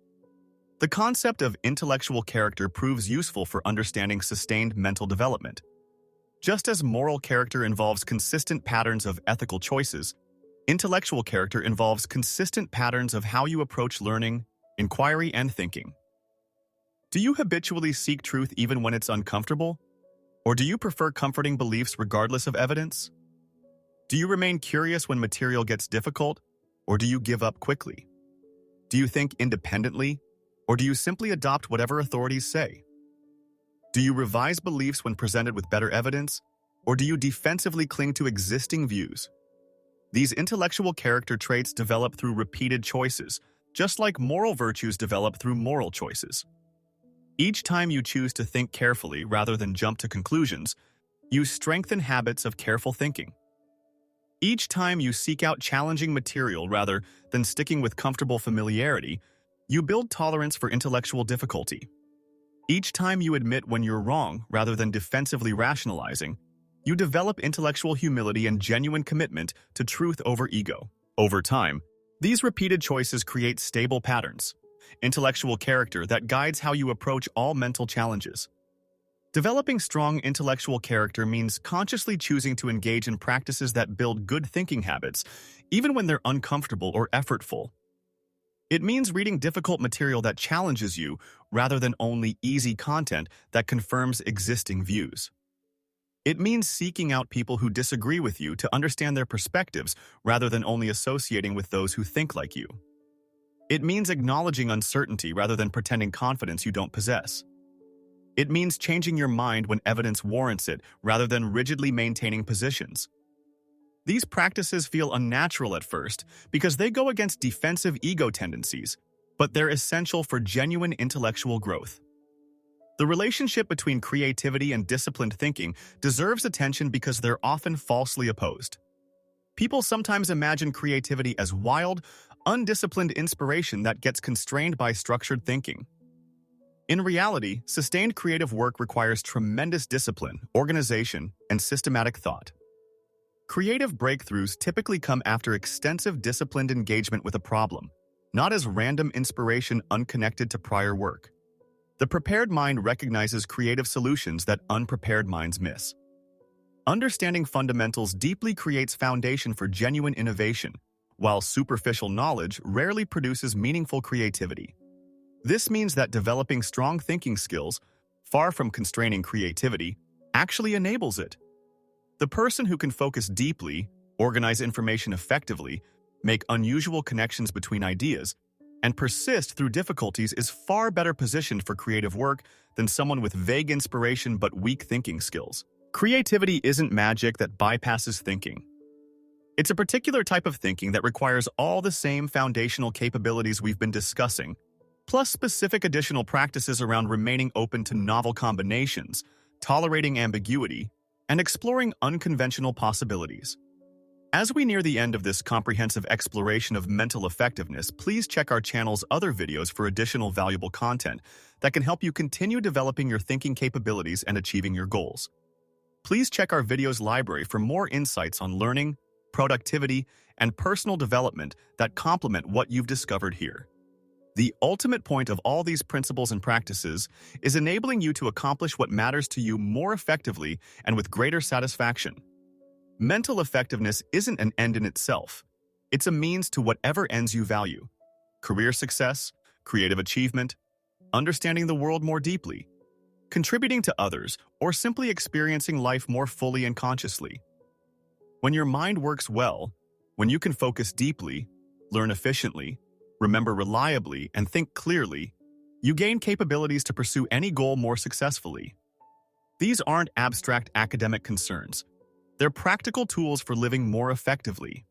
The concept of intellectual character proves useful for understanding sustained mental development. Just as moral character involves consistent patterns of ethical choices, intellectual character involves consistent patterns of how you approach learning, inquiry, and thinking. Do you habitually seek truth even when it's uncomfortable? Or do you prefer comforting beliefs regardless of evidence? Do you remain curious when material gets difficult, or do you give up quickly? Do you think independently, or do you simply adopt whatever authorities say? Do you revise beliefs when presented with better evidence, or do you defensively cling to existing views? These intellectual character traits develop through repeated choices, just like moral virtues develop through moral choices. Each time you choose to think carefully rather than jump to conclusions, you strengthen habits of careful thinking. Each time you seek out challenging material rather than sticking with comfortable familiarity, you build tolerance for intellectual difficulty. Each time you admit when you're wrong rather than defensively rationalizing, you develop intellectual humility and genuine commitment to truth over ego. Over time, these repeated choices create stable patterns, intellectual character that guides how you approach all mental challenges. Developing strong intellectual character means consciously choosing to engage in practices that build good thinking habits, even when they're uncomfortable or effortful. It means reading difficult material that challenges you rather than only easy content that confirms existing views. It means seeking out people who disagree with you to understand their perspectives rather than only associating with those who think like you. It means acknowledging uncertainty rather than pretending confidence you don't possess. It means changing your mind when evidence warrants it rather than rigidly maintaining positions. These practices feel unnatural at first because they go against defensive ego tendencies, but they're essential for genuine intellectual growth. The relationship between creativity and disciplined thinking deserves attention because they're often falsely opposed. People sometimes imagine creativity as wild, undisciplined inspiration that gets constrained by structured thinking. In reality, sustained creative work requires tremendous discipline, organization, and systematic thought. Creative breakthroughs typically come after extensive disciplined engagement with a problem, not as random inspiration unconnected to prior work. The prepared mind recognizes creative solutions that unprepared minds miss. Understanding fundamentals deeply creates foundation for genuine innovation, while superficial knowledge rarely produces meaningful creativity. This means that developing strong thinking skills, far from constraining creativity, actually enables it. The person who can focus deeply, organize information effectively, make unusual connections between ideas, and persist through difficulties is far better positioned for creative work than someone with vague inspiration but weak thinking skills. Creativity isn't magic that bypasses thinking. It's a particular type of thinking that requires all the same foundational capabilities we've been discussing, plus specific additional practices around remaining open to novel combinations, tolerating ambiguity, and exploring unconventional possibilities. As we near the end of this comprehensive exploration of mental effectiveness, please check our channel's other videos for additional valuable content that can help you continue developing your thinking capabilities and achieving your goals. Please check our videos library for more insights on learning, productivity, and personal development that complement what you've discovered here. The ultimate point of all these principles and practices is enabling you to accomplish what matters to you more effectively and with greater satisfaction. Mental effectiveness isn't an end in itself. It's a means to whatever ends you value: career success, creative achievement, understanding the world more deeply, contributing to others, or simply experiencing life more fully and consciously. When your mind works well, when you can focus deeply, learn efficiently, remember reliably, and think clearly, you gain capabilities to pursue any goal more successfully. These aren't abstract academic concerns. They're practical tools for living more effectively.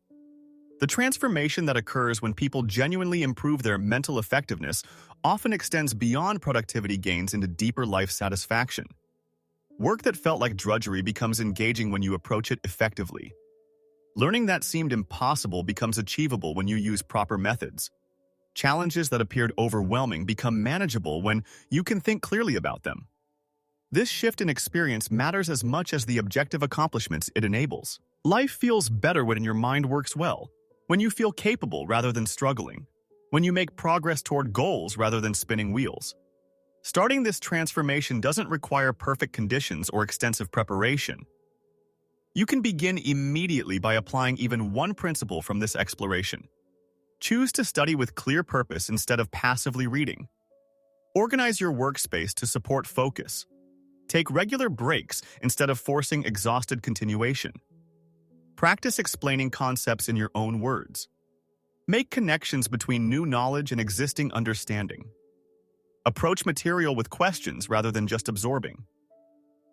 The transformation that occurs when people genuinely improve their mental effectiveness often extends beyond productivity gains into deeper life satisfaction. Work that felt like drudgery becomes engaging when you approach it effectively. Learning that seemed impossible becomes achievable when you use proper methods. Challenges that appeared overwhelming become manageable when you can think clearly about them. This shift in experience matters as much as the objective accomplishments it enables. Life feels better when your mind works well, when you feel capable rather than struggling, when you make progress toward goals rather than spinning wheels. Starting this transformation doesn't require perfect conditions or extensive preparation. You can begin immediately by applying even one principle from this exploration. Choose to study with clear purpose instead of passively reading. Organize your workspace to support focus. Take regular breaks instead of forcing exhausted continuation. Practice explaining concepts in your own words. Make connections between new knowledge and existing understanding. Approach material with questions rather than just absorbing.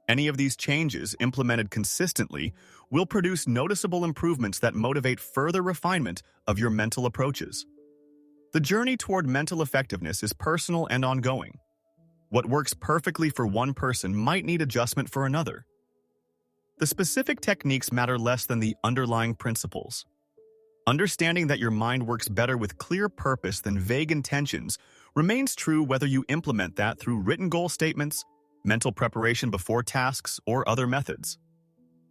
Any of these changes, implemented consistently, will produce noticeable improvements that motivate further refinement of your mental approaches. The journey toward mental effectiveness is personal and ongoing. What works perfectly for one person might need adjustment for another. The specific techniques matter less than the underlying principles. Understanding that your mind works better with clear purpose than vague intentions remains true whether you implement that through written goal statements, mental preparation before tasks, or other methods.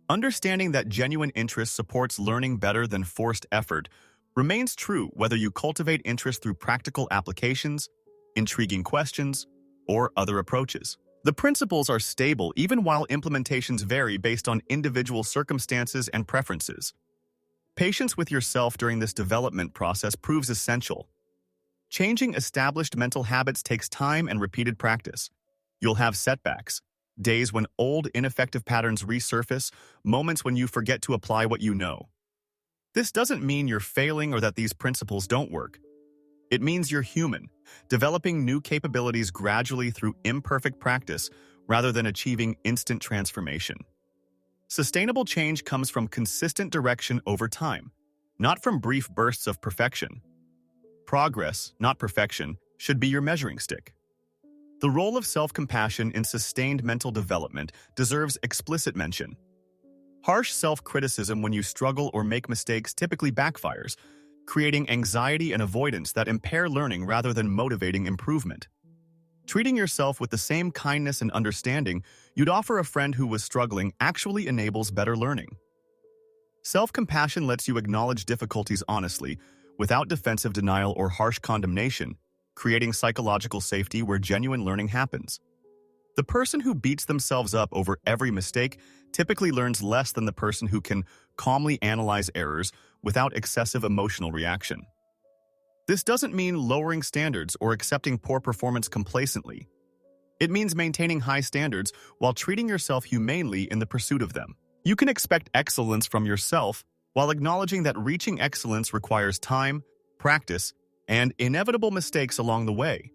Understanding that genuine interest supports learning better than forced effort remains true whether you cultivate interest through practical applications, intriguing questions, or other approaches. The principles are stable even while implementations vary based on individual circumstances and preferences. Patience with yourself during this development process proves essential. Changing established mental habits takes time and repeated practice. You'll have setbacks, days when old, ineffective patterns resurface, moments when you forget to apply what you know. This doesn't mean you're failing or that these principles don't work. It means you're human, developing new capabilities gradually through imperfect practice rather than achieving instant transformation. Sustainable change comes from consistent direction over time, not from brief bursts of perfection. Progress, not perfection, should be your measuring stick. The role of self-compassion in sustained mental development deserves explicit mention. Harsh self-criticism when you struggle or make mistakes typically backfires, creating anxiety and avoidance that impair learning rather than motivating improvement. Treating yourself with the same kindness and understanding you'd offer a friend who was struggling actually enables better learning. Self-compassion lets you acknowledge difficulties honestly, without defensive denial or harsh condemnation, creating psychological safety where genuine learning happens. The person who beats themselves up over every mistake typically learns less than the person who can calmly analyze errors without excessive emotional reaction. This doesn't mean lowering standards or accepting poor performance complacently. It means maintaining high standards while treating yourself humanely in the pursuit of them. You can expect excellence from yourself while acknowledging that reaching excellence requires time, practice, and inevitable mistakes along the way.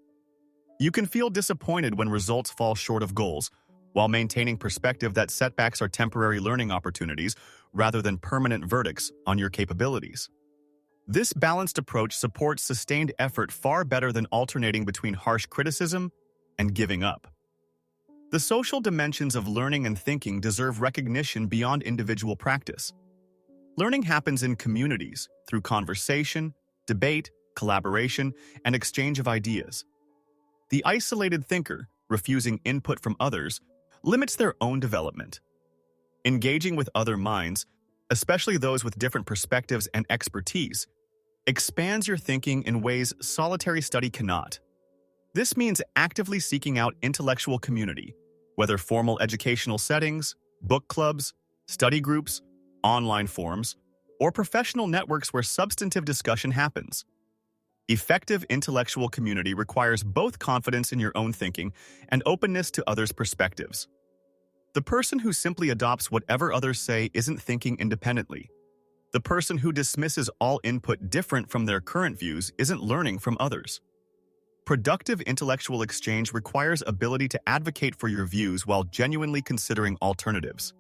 You can feel disappointed when results fall short of goals, while maintaining perspective that setbacks are temporary learning opportunities rather than permanent verdicts on your capabilities. This balanced approach supports sustained effort far better than alternating between harsh criticism and giving up. The social dimensions of learning and thinking deserve recognition beyond individual practice. Learning happens in communities through conversation, debate, collaboration, and exchange of ideas. The isolated thinker, refusing input from others, limits their own development. Engaging with other minds, especially those with different perspectives and expertise, expands your thinking in ways solitary study cannot. This means actively seeking out intellectual community, whether formal educational settings, book clubs, study groups, online forums, or professional networks where substantive discussion happens. Effective intellectual community requires both confidence in your own thinking and openness to others' perspectives. The person who simply adopts whatever others say isn't thinking independently. The person who dismisses all input different from their current views isn't learning from others. Productive intellectual exchange requires ability to advocate for your views while genuinely considering alternatives.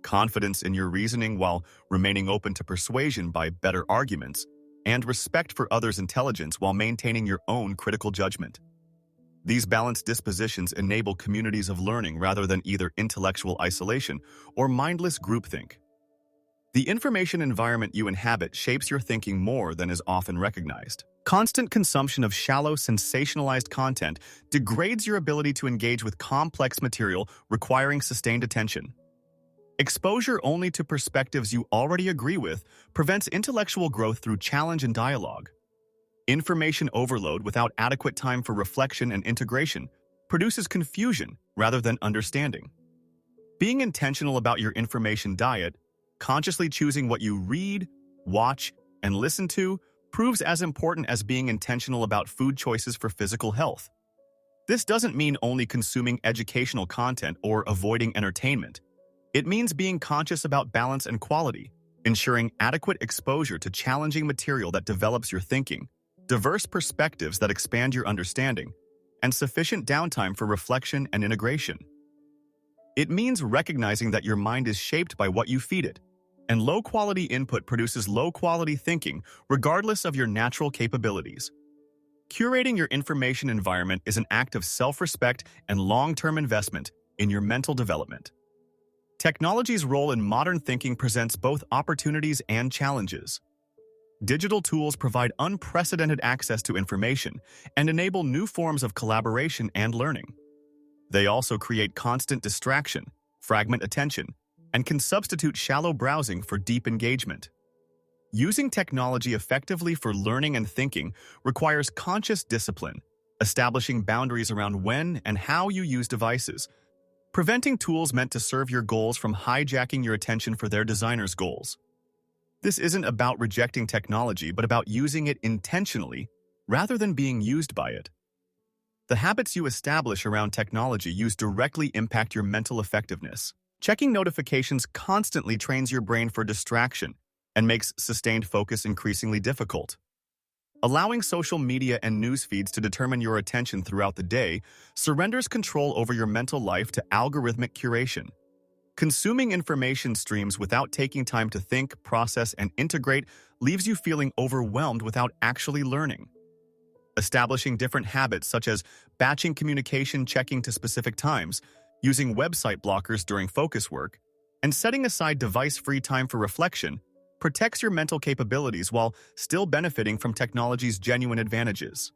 Confidence in your reasoning while remaining open to persuasion by better arguments, and respect for others' intelligence while maintaining your own critical judgment. These balanced dispositions enable communities of learning rather than either intellectual isolation or mindless groupthink. The information environment you inhabit shapes your thinking more than is often recognized. Constant consumption of shallow, sensationalized content degrades your ability to engage with complex material requiring sustained attention. Exposure only to perspectives you already agree with prevents intellectual growth through challenge and dialogue. Information overload without adequate time for reflection and integration produces confusion rather than understanding. Being intentional about your information diet, consciously choosing what you read, watch, and listen to, proves as important as being intentional about food choices for physical health. This doesn't mean only consuming educational content or avoiding entertainment. It means being conscious about balance and quality, ensuring adequate exposure to challenging material that develops your thinking, diverse perspectives that expand your understanding, and sufficient downtime for reflection and integration. It means recognizing that your mind is shaped by what you feed it, and low-quality input produces low-quality thinking regardless of your natural capabilities. Curating your information environment is an act of self-respect and long-term investment in your mental development. Technology's role in modern thinking presents both opportunities and challenges. Digital tools provide unprecedented access to information and enable new forms of collaboration and learning. They also create constant distraction, fragment attention, and can substitute shallow browsing for deep engagement. Using technology effectively for learning and thinking requires conscious discipline, establishing boundaries around when and how you use devices, preventing tools meant to serve your goals from hijacking your attention for their designer's goals. This isn't about rejecting technology, but about using it intentionally rather than being used by it. The habits you establish around technology use directly impact your mental effectiveness. Checking notifications constantly trains your brain for distraction and makes sustained focus increasingly difficult. Allowing social media and news feeds to determine your attention throughout the day surrenders control over your mental life to algorithmic curation. Consuming information streams without taking time to think, process, and integrate leaves you feeling overwhelmed without actually learning. Establishing different habits such as batching communication checking to specific times, using website blockers during focus work, and setting aside device-free time for reflection protects your mental capabilities while still benefiting from technology's genuine advantages.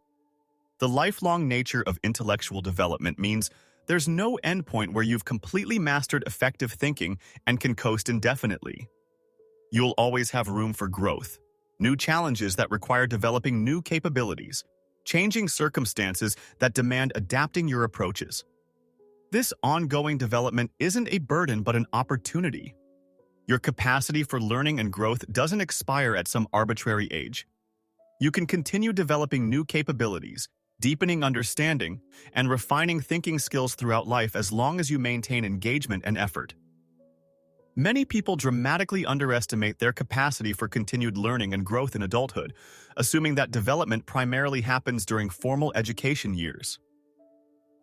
The lifelong nature of intellectual development means there's no endpoint where you've completely mastered effective thinking and can coast indefinitely. You'll always have room for growth, new challenges that require developing new capabilities, changing circumstances that demand adapting your approaches. This ongoing development isn't a burden but an opportunity. Your capacity for learning and growth doesn't expire at some arbitrary age. You can continue developing new capabilities, deepening understanding, and refining thinking skills throughout life as long as you maintain engagement and effort. Many people dramatically underestimate their capacity for continued learning and growth in adulthood, assuming that development primarily happens during formal education years.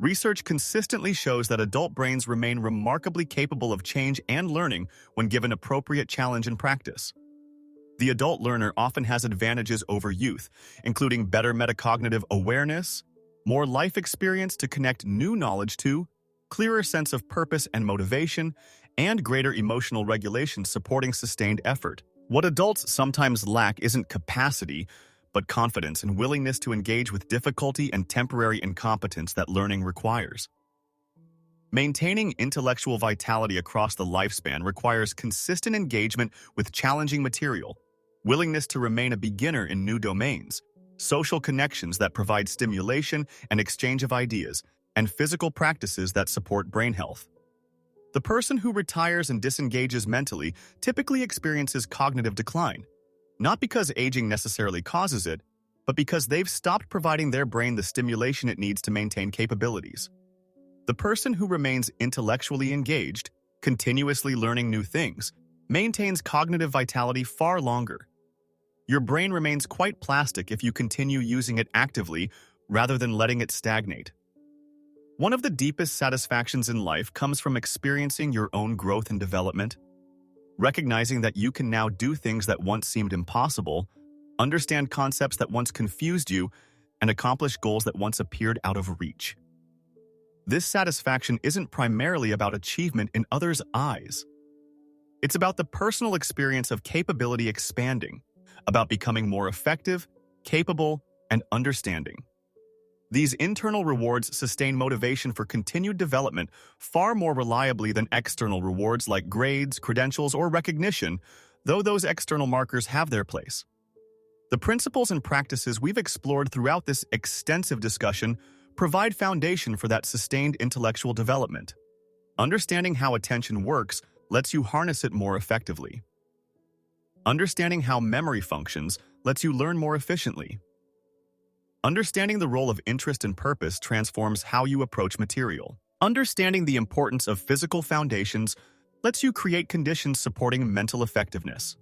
Research consistently shows that adult brains remain remarkably capable of change and learning when given appropriate challenge and practice. The adult learner often has advantages over youth, including better metacognitive awareness, more life experience to connect new knowledge to, clearer sense of purpose and motivation, and greater emotional regulation supporting sustained effort. What adults sometimes lack isn't capacity, but confidence and willingness to engage with difficulty and temporary incompetence that learning requires. Maintaining intellectual vitality across the lifespan requires consistent engagement with challenging material, willingness to remain a beginner in new domains, social connections that provide stimulation and exchange of ideas, and physical practices that support brain health. The person who retires and disengages mentally typically experiences cognitive decline, not because aging necessarily causes it, but because they've stopped providing their brain the stimulation it needs to maintain capabilities. The person who remains intellectually engaged, continuously learning new things, maintains cognitive vitality far longer. Your brain remains quite plastic if you continue using it actively rather than letting it stagnate. One of the deepest satisfactions in life comes from experiencing your own growth and development. Recognizing that you can now do things that once seemed impossible, understand concepts that once confused you, and accomplish goals that once appeared out of reach. This satisfaction isn't primarily about achievement in others' eyes. It's about the personal experience of capability expanding, about becoming more effective, capable, and understanding. These internal rewards sustain motivation for continued development far more reliably than external rewards like grades, credentials, or recognition, though those external markers have their place. The principles and practices we've explored throughout this extensive discussion provide foundation for that sustained intellectual development. Understanding how attention works lets you harness it more effectively. Understanding how memory functions lets you learn more efficiently. Understanding the role of interest and purpose transforms how you approach material. Understanding the importance of physical foundations lets you create conditions supporting mental effectiveness.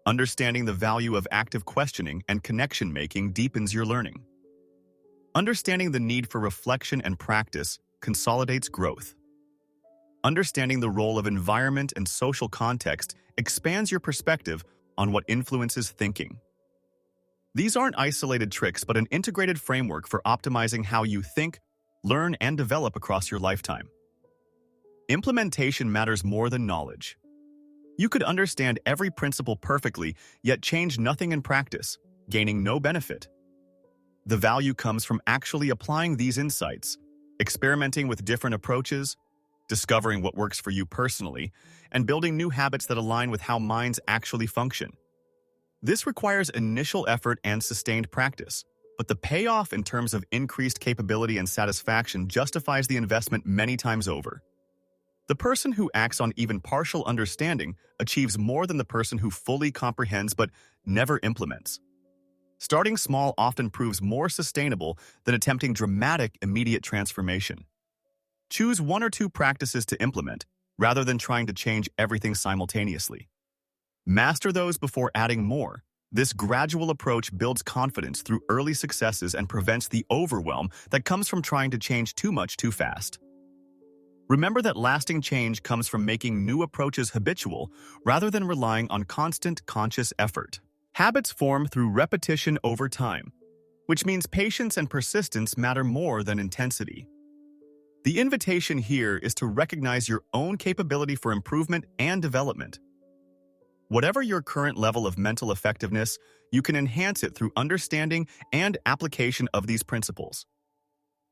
Understanding the value of active questioning and connection-making deepens your learning. Understanding the need for reflection and practice consolidates growth. Understanding the role of environment and social context expands your perspective on what influences thinking. These aren't isolated tricks, but an integrated framework for optimizing how you think, learn, and develop across your lifetime. Implementation matters more than knowledge. You could understand every principle perfectly, yet change nothing in practice, gaining no benefit. The value comes from actually applying these insights, experimenting with different approaches, discovering what works for you personally, and building new habits that align with how minds actually function. This requires initial effort and sustained practice, but the payoff in terms of increased capability and satisfaction justifies the investment many times over. The person who acts on even partial understanding achieves more than the person who fully comprehends but never implements. Starting small often proves more sustainable than attempting dramatic, immediate transformation. Choose one or two practices to implement, rather than trying to change everything simultaneously. Master those before adding more. This gradual approach builds confidence through early successes and prevents the overwhelm that comes from trying to change too much too fast. Remember that lasting change comes from making new approaches habitual rather than relying on constant, conscious effort. Habits form through repetition over time, which means patience and persistence matter more than intensity. The invitation here is to recognize your own capability for improvement and development. Whatever your current level of mental effectiveness, you can enhance it through understanding and application of these principles.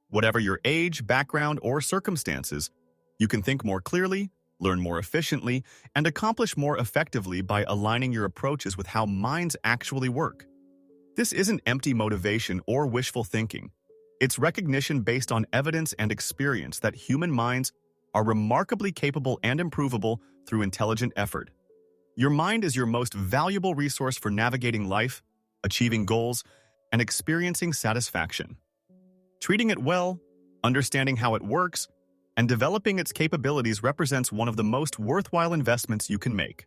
Whatever your age, background, or circumstances, you can think more clearly, learn more efficiently, and accomplish more effectively by aligning your approaches with how minds actually work. This isn't empty motivation or wishful thinking. It's recognition based on evidence and experience that human minds are remarkably capable and improvable through intelligent effort. Your mind is your most valuable resource for navigating life, achieving goals, and experiencing satisfaction. Treating it well, understanding how it works, and developing its capabilities represents one of the most worthwhile investments you can make.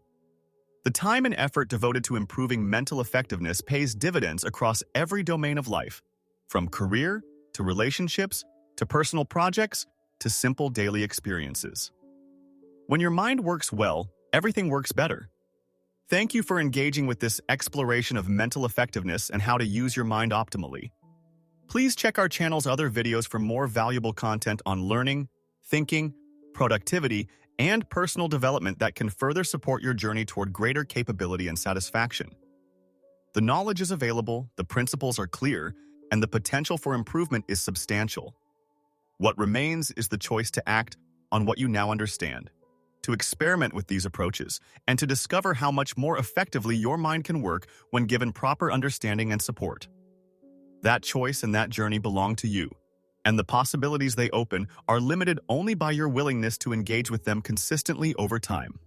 The time and effort devoted to improving mental effectiveness pays dividends across every domain of life, from career to relationships to personal projects to simple daily experiences. When your mind works well, everything works better. Thank you for engaging with this exploration of mental effectiveness and how to use your mind optimally. Please check our channel's other videos for more valuable content on learning, thinking, productivity, and personal development that can further support your journey toward greater capability and satisfaction. The knowledge is available, the principles are clear, and the potential for improvement is substantial. What remains is the choice to act on what you now understand, to experiment with these approaches, and to discover how much more effectively your mind can work when given proper understanding and support. That choice and that journey belong to you, and the possibilities they open are limited only by your willingness to engage with them consistently over time.